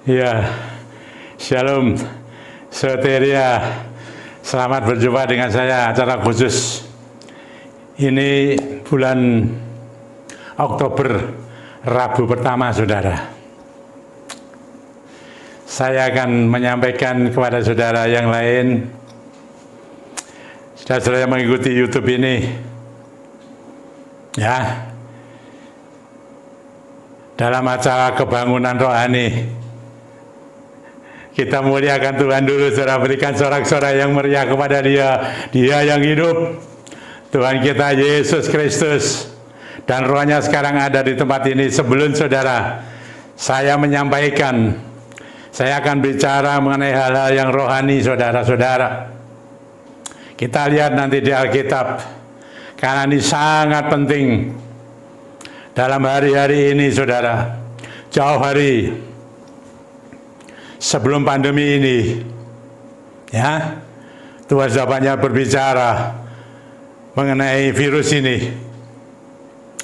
Ya, Shalom, Soteria. Selamat berjumpa dengan saya acara khusus. Ini bulan Oktober, Rabu pertama, saudara. Saya akan menyampaikan kepada saudara yang lain, saudara yang mengikuti YouTube ini, ya, dalam acara kebangunan rohani. Kita muliakan Tuhan dulu, saudara, berikan sorak-sorai yang meriah kepada Dia yang hidup, Tuhan kita Yesus Kristus, dan rohnya sekarang ada di tempat ini. Sebelum saudara, saya menyampaikan, saya akan bicara mengenai hal-hal yang rohani, saudara-saudara. Kita lihat nanti di Alkitab, karena ini sangat penting dalam hari-hari ini, saudara. Jauh hari sebelum pandemi ini, ya, Tuhan sudah banyak berbicara mengenai virus ini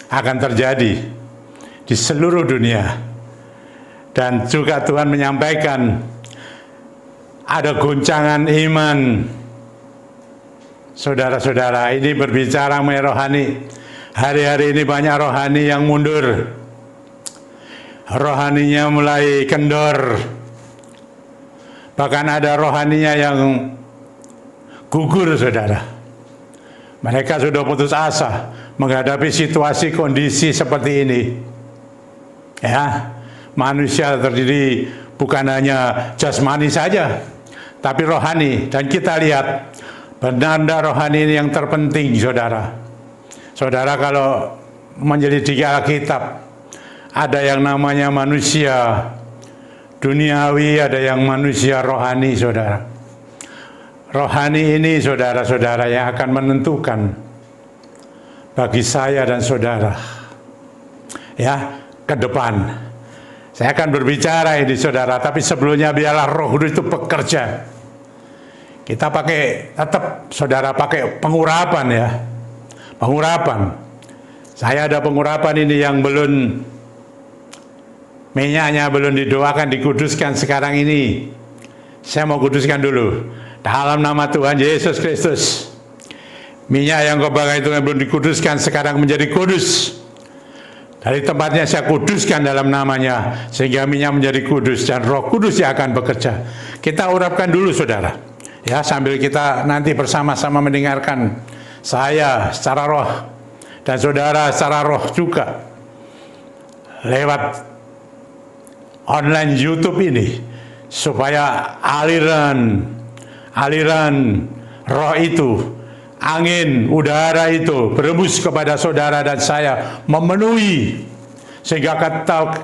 akan terjadi di seluruh dunia, dan juga Tuhan menyampaikan ada goncangan iman, saudara-saudara. Ini berbicara mengenai rohani. Hari-hari ini banyak rohani yang mundur, rohaninya mulai kendor. Bahkan ada rohaninya yang gugur, saudara. Mereka sudah putus asa menghadapi situasi kondisi seperti ini. Ya, manusia terdiri bukan hanya jasmani saja, tapi rohani. Dan kita lihat penanda rohani ini yang terpenting, saudara. Saudara kalau menyelidiki Alkitab, ada yang namanya manusia duniawi, ada yang manusia rohani, saudara. Rohani ini, saudara-saudara, yang akan menentukan bagi saya dan saudara, ya, ke depan. Saya akan berbicara ini, saudara, tapi sebelumnya biarlah Roh Kudus itu bekerja. Kita tetap, saudara, pakai pengurapan, ya. Pengurapan. Saya ada pengurapan ini yang belum, minyaknya belum didoakan, dikuduskan sekarang ini. Saya mau kuduskan dulu. Dalam nama Tuhan Yesus Kristus. Minyak yang kau pakai itu yang belum dikuduskan sekarang menjadi kudus. Dari tempatnya saya kuduskan dalam namanya, sehingga minyak menjadi kudus, dan Roh Kudus yang akan bekerja. Kita urapkan dulu, saudara. Ya, sambil kita nanti bersama-sama mendengarkan saya secara roh, dan saudara secara roh juga, lewat online YouTube ini, supaya aliran roh itu, angin, udara itu berembus kepada saudara dan saya, memenuhi, sehingga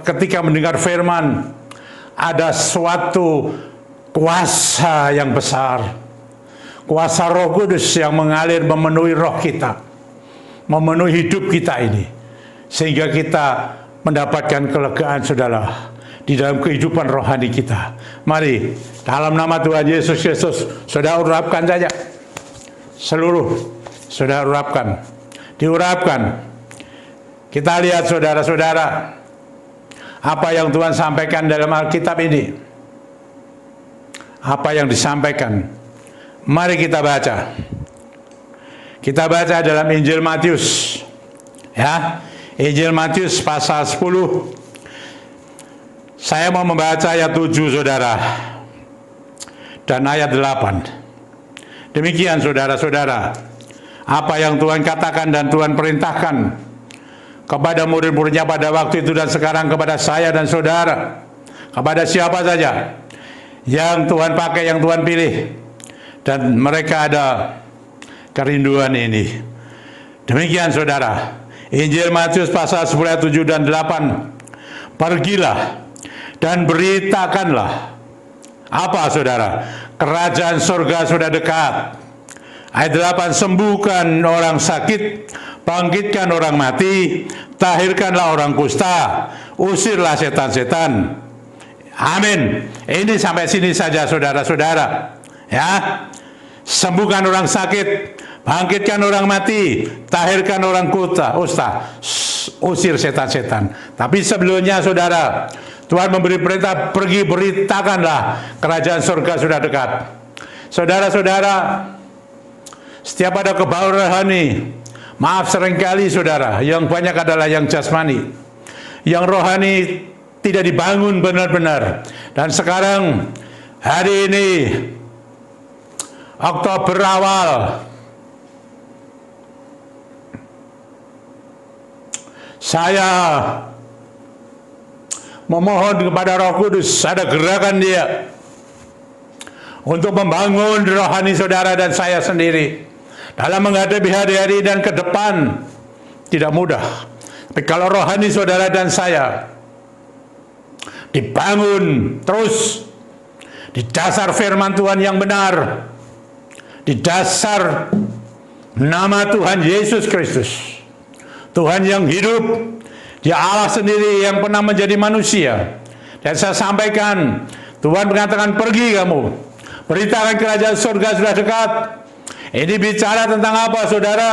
ketika mendengar firman, ada suatu kuasa yang besar, kuasa Roh Kudus yang mengalir memenuhi roh kita, memenuhi hidup kita ini, sehingga kita mendapatkan kelegaan, saudara, di dalam kehidupan rohani kita. Mari, dalam nama Tuhan Yesus Kristus, saudara urapkan saja. Seluruh, saudara urapkan. Diurapkan. Kita lihat, saudara-saudara, apa yang Tuhan sampaikan dalam Alkitab ini. Apa yang disampaikan. Mari kita baca. Kita baca dalam Injil Matius. Ya, Injil Matius pasal 10. Saya mau membaca ayat 7, saudara, dan ayat 8. Demikian, saudara-saudara, apa yang Tuhan katakan dan Tuhan perintahkan kepada murid-muridnya pada waktu itu dan sekarang kepada saya dan saudara, kepada siapa saja yang Tuhan pakai, yang Tuhan pilih, dan mereka ada kerinduan ini. Demikian, saudara, Injil Matius pasal 10 ayat 7 dan 8. Pergilah dan beritakanlah. Apa, saudara? Kerajaan surga sudah dekat. Ayat 8, sembuhkan orang sakit, bangkitkan orang mati, tahirkanlah orang kusta, usirlah setan-setan. Amin. Ini sampai sini saja, saudara-saudara. Ya, sembuhkan orang sakit, bangkitkan orang mati, tahirkan orang kusta, usir setan-setan. Tapi sebelumnya, saudara, Tuhan memberi perintah, pergi beritakanlah kerajaan surga sudah dekat. Saudara-saudara, setiap ada kebal rohani, maaf seringkali saudara, yang banyak adalah yang jasmani. Yang rohani tidak dibangun benar-benar. Dan sekarang, hari ini, Oktober awal, saya memohon kepada Roh Kudus, ada gerakan Dia untuk membangun rohani saudara dan saya sendiri dalam menghadapi hari-hari dan ke depan. Tidak mudah, tapi kalau rohani saudara dan saya dibangun terus di dasar firman Tuhan yang benar, di dasar nama Tuhan Yesus Kristus, Tuhan yang hidup, Dia Allah sendiri yang pernah menjadi manusia. Dan saya sampaikan, Tuhan mengatakan, pergi kamu, beritakan kerajaan surga sudah dekat. Ini bicara tentang apa saudara?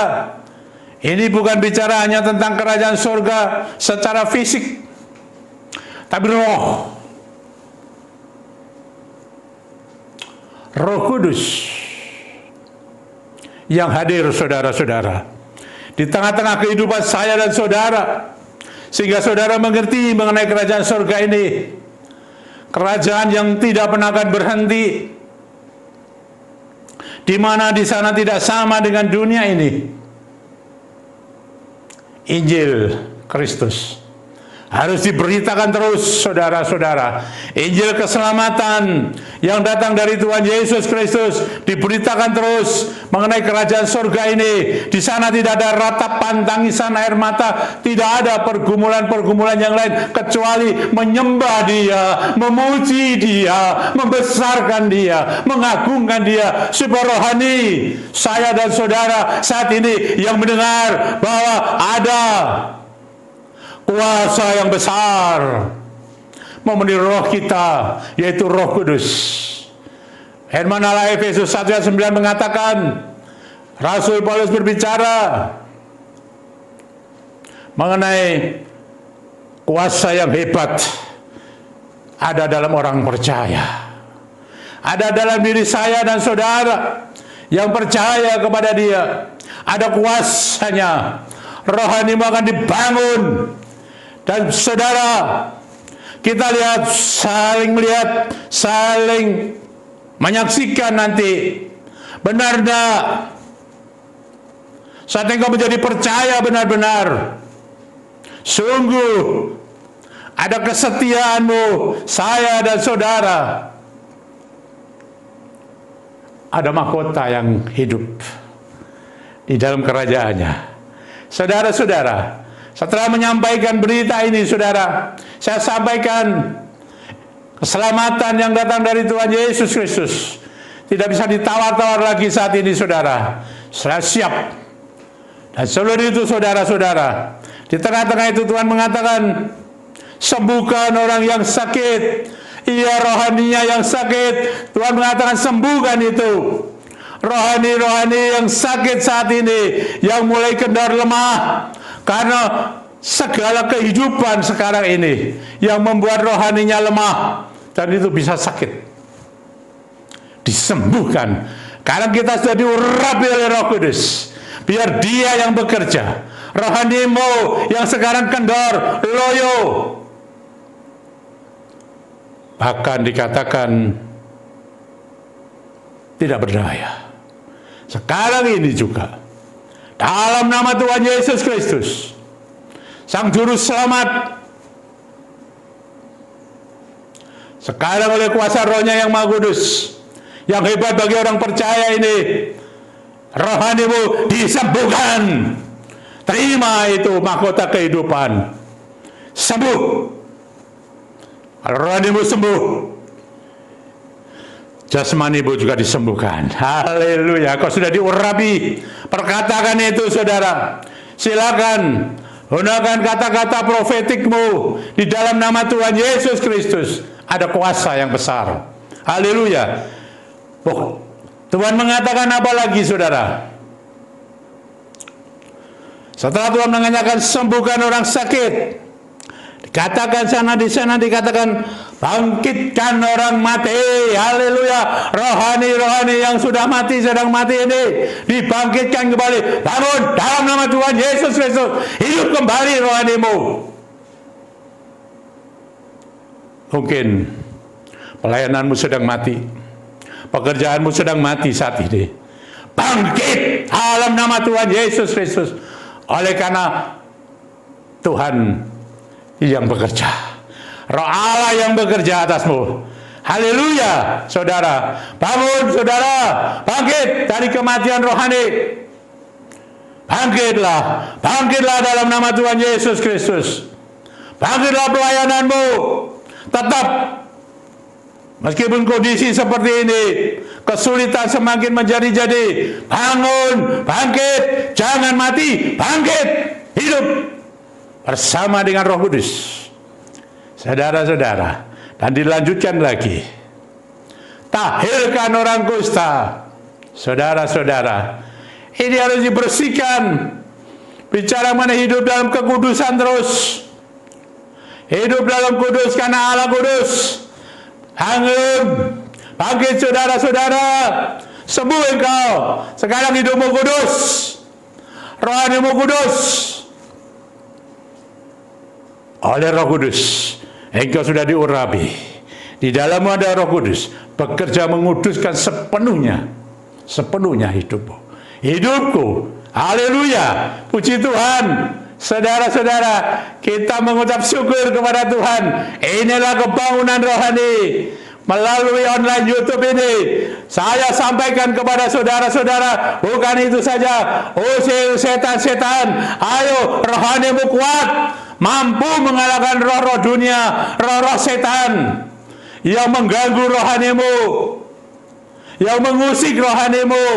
Ini bukan bicara hanya tentang kerajaan surga secara fisik, tapi roh. Roh Kudus yang hadir saudara-saudara di tengah-tengah kehidupan saya dan saudara, sehingga saudara mengerti mengenai kerajaan surga ini, kerajaan yang tidak pernah akan berhenti, di mana di sana tidak sama dengan dunia ini. Injil Kristus harus diberitakan terus saudara-saudara. Injil keselamatan yang datang dari Tuhan Yesus Kristus diberitakan terus mengenai kerajaan surga ini. Di sana tidak ada ratapan, tangisan, air mata, tidak ada pergumulan-pergumulan yang lain kecuali menyembah Dia, memuji Dia, membesarkan Dia, mengagungkan Dia. Supaya rohani saya dan saudara saat ini yang mendengar bahwa ada kuasa yang besar memenuhi roh kita, yaitu Roh Kudus. Firman Allah Efesus 1 ayat 9 mengatakan, Rasul Paulus berbicara mengenai kuasa yang hebat ada dalam orang percaya, ada dalam diri saya dan saudara yang percaya kepada Dia. Ada kuasanya, rohanimu akan dibangun. Dan saudara, kita lihat, saling melihat, saling menyaksikan nanti. Benar enggak? Saat engkau menjadi percaya benar-benar, sungguh ada kesetiaanmu, saya dan saudara, ada mahkota yang hidup di dalam kerajaannya. Saudara-saudara, setelah menyampaikan berita ini, saudara, saya sampaikan keselamatan yang datang dari Tuhan Yesus Kristus tidak bisa ditawar-tawar lagi saat ini, saudara. Saya siap. Dan sebelum itu, saudara-saudara, di tengah-tengah itu Tuhan mengatakan, sembuhkan orang yang sakit. Iya, rohaninya yang sakit, Tuhan mengatakan sembuhkan itu. Rohani-rohani yang sakit saat ini, yang mulai kendor lemah karena segala kehidupan sekarang ini yang membuat rohaninya lemah, dan itu bisa sakit, disembuhkan karena kita sudah diurapi oleh Roh Kudus. Biar Dia yang bekerja. Rohanimu yang sekarang kendor, loyo, bahkan dikatakan tidak berdaya, sekarang ini juga dalam nama Tuhan Yesus Kristus, Sang Juru Selamat, sekarang oleh kuasa Roh-Nya yang Maha Kudus, yang hebat bagi orang percaya ini, rohanimu disembuhkan. Terima itu mahkota kehidupan. Sembuh. Kalau rohanimu sembuh, jasmanimu juga disembuhkan. Haleluya. Kau sudah diurapi. Perkatakan itu, saudara. Silakan gunakan kata-kata profetikmu di dalam nama Tuhan Yesus Kristus. Ada kuasa yang besar. Haleluya. Oh, Tuhan mengatakan apa lagi, saudara? Setelah Tuhan mengatakan sembuhkan orang sakit, Katakan sana di sana dikatakan bangkitkan orang mati. Haleluya. Rohani-rohani yang sudah mati sedang mati ini dibangkitkan kembali. Bangun dalam nama Tuhan Yesus Kristus. Hidup kembali rohanimu. Mungkin pelayananmu sedang mati. Pekerjaanmu sedang mati saat ini. Bangkit dalam nama Tuhan Yesus Kristus. Oleh karena Tuhan yang bekerja, Roh Allah yang bekerja atasmu. Haleluya, saudara. Bangun, saudara. Bangkit dari kematian rohani. Bangkitlah. Bangkitlah dalam nama Tuhan Yesus Kristus. Bangkitlah pelayananmu. Tetap, meskipun kondisi seperti ini, kesulitan semakin menjadi-jadi. Bangun, bangkit. Jangan mati, bangkit. Hidup bersama dengan Roh Kudus. Saudara-saudara, dan dilanjutkan lagi. Tahirkan orang kusta. Saudara-saudara, ini harus dibersihkan. Bicara mana hidup dalam kekudusan terus. Hidup dalam kudus karena Allah kudus. Bangun, bangkit saudara-saudara. Sembuh engkau. Sekarang hidupmu kudus. Rohanimu kudus. Oleh Roh Kudus, engkau sudah diurapi. Di dalammu ada Roh Kudus, bekerja menguduskan sepenuhnya hidupmu. Hidupku, haleluya, puji Tuhan. Saudara-saudara, kita mengucap syukur kepada Tuhan. Inilah kebangunan rohani. Melalui online YouTube ini, saya sampaikan kepada saudara-saudara, bukan itu saja. Usir setan-setan, ayo rohanimu kuat, mampu mengalahkan roh-roh dunia, roh-roh setan yang mengganggu rohanimu, yang mengusik rohanimu,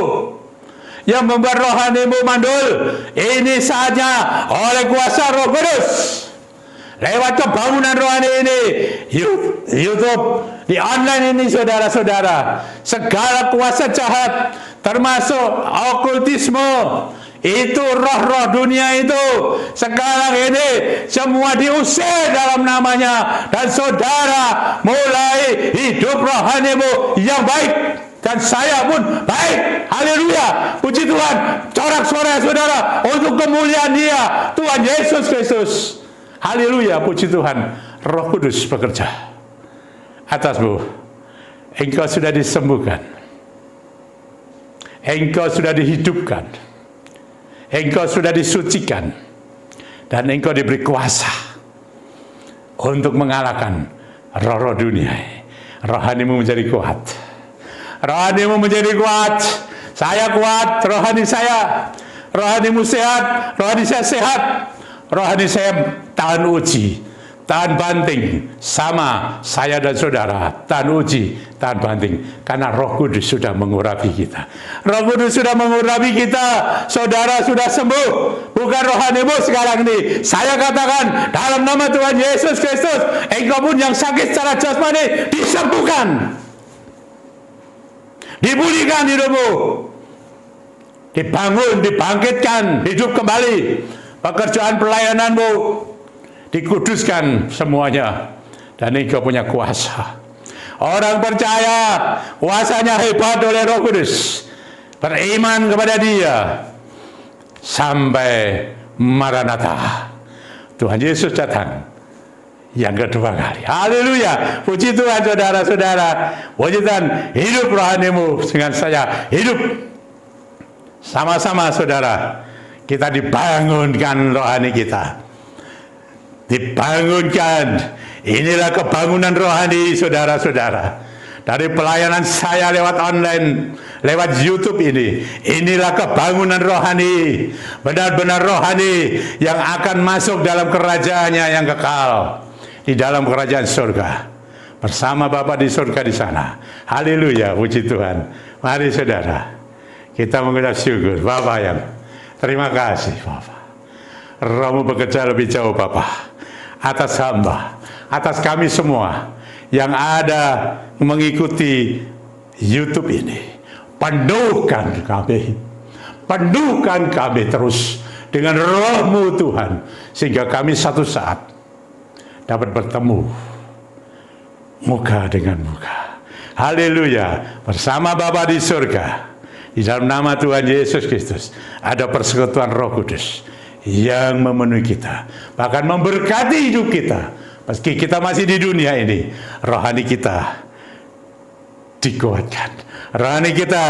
yang membuat rohanimu mandul. Ini saatnya oleh kuasa Roh Kudus. Lewat kebangunan rohani ini, YouTube, di online ini saudara-saudara, segala kuasa jahat, termasuk okultisme, itu roh-roh dunia itu, sekarang ini semua diusir dalam namanya. Dan saudara mulai hidup rohanimu yang baik. Dan saya pun baik. Haleluya, puji Tuhan. Corak suara saudara untuk kemuliaan Dia, Tuhan Yesus Kristus. Haleluya, puji Tuhan. Roh Kudus bekerja atasmu. Engkau sudah disembuhkan. Engkau sudah dihidupkan. Engkau sudah disucikan. Dan engkau diberi kuasa untuk mengalahkan roh-roh dunia. Rohanimu menjadi kuat. Rohanimu menjadi kuat. Saya kuat, rohani saya. Rohanimu sehat, rohani saya sehat. Rohani saya tahan uji, tahan banting. Sama saya dan saudara, tahan uji, tahan banting. Karena Roh Kudus sudah mengurapi kita. Roh Kudus sudah mengurapi kita. Saudara sudah sembuh. Bukan rohanimu sekarang ini. Saya katakan dalam nama Tuhan Yesus Kristus, engkau pun yang sakit secara jasmani disembuhkan. Dipulihkan hidupmu. Dibangun, dibangkitkan, hidup kembali. Pekerjaan pelayananmu dikuduskan semuanya. Dan engkau punya kuasa. Orang percaya kuasanya hebat oleh Roh Kudus. Beriman kepada Dia sampai Maranatha. Tuhan Yesus datang yang kedua kali. Haleluya, puji Tuhan saudara-saudara. Puji Tuhan, hidup rohanimu dengan saya. Hidup sama-sama saudara. Kita dibangunkan rohani kita. Dibangunkan. Inilah kebangunan rohani saudara-saudara. Dari pelayanan saya lewat online, lewat YouTube ini. Inilah kebangunan rohani. Benar-benar rohani yang akan masuk dalam kerajaannya yang kekal. Di dalam kerajaan surga. Bersama Bapa di surga di sana. Haleluya, puji Tuhan. Mari saudara, kita mengucap syukur. Bapa yang terima kasih Bapa. Rohmu bekerja lebih jauh Bapa. Atas hamba, atas kami semua yang ada mengikuti YouTube ini. Penuhkan kami. Penuhkan kami terus dengan Roh-Mu Tuhan. Sehingga kami satu saat dapat bertemu muka dengan muka. Haleluya, bersama Bapa di surga. Di dalam nama Tuhan Yesus Kristus ada persekutuan Roh Kudus yang memenuhi kita, bahkan memberkati hidup kita. Meski kita masih di dunia ini, rohani kita dikuatkan, rohani kita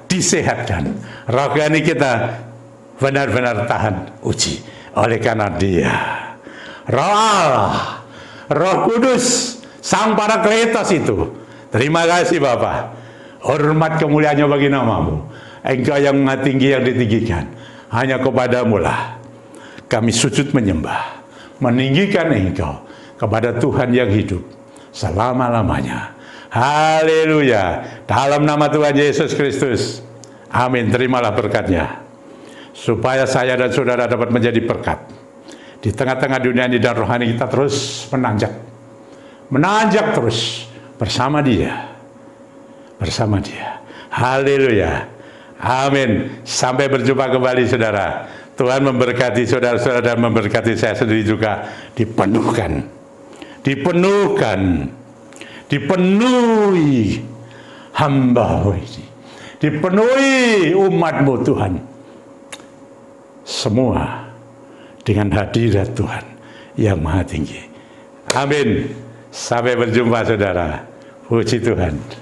disehatkan, rohani kita benar-benar tahan uji oleh karena Dia, Roh Allah, Roh Kudus, Sang Parakletos itu. Terima kasih Bapa. Hormat kemuliaannya bagi namamu. Engkau yang maha tinggi yang ditinggikan. Hanya kepadamu lah kami sujud menyembah, meninggikan Engkau kepada Tuhan yang hidup selama-lamanya. Haleluya. Dalam nama Tuhan Yesus Kristus. Amin. Terimalah berkatnya. Supaya saya dan saudara dapat menjadi berkat di tengah-tengah dunia ini, dan rohani kita terus menanjak. Menanjak terus bersama Dia. Bersama Dia. Haleluya. Amin. Sampai berjumpa kembali saudara. Tuhan memberkati saudara-saudara dan memberkati saya sendiri juga. Dipenuhkan. Dipenuhkan. Dipenuhi hamba ini. Dipenuhi umatmu Tuhan. Semua dengan hadirat Tuhan yang maha tinggi. Amin. Sampai berjumpa saudara. Puji Tuhan.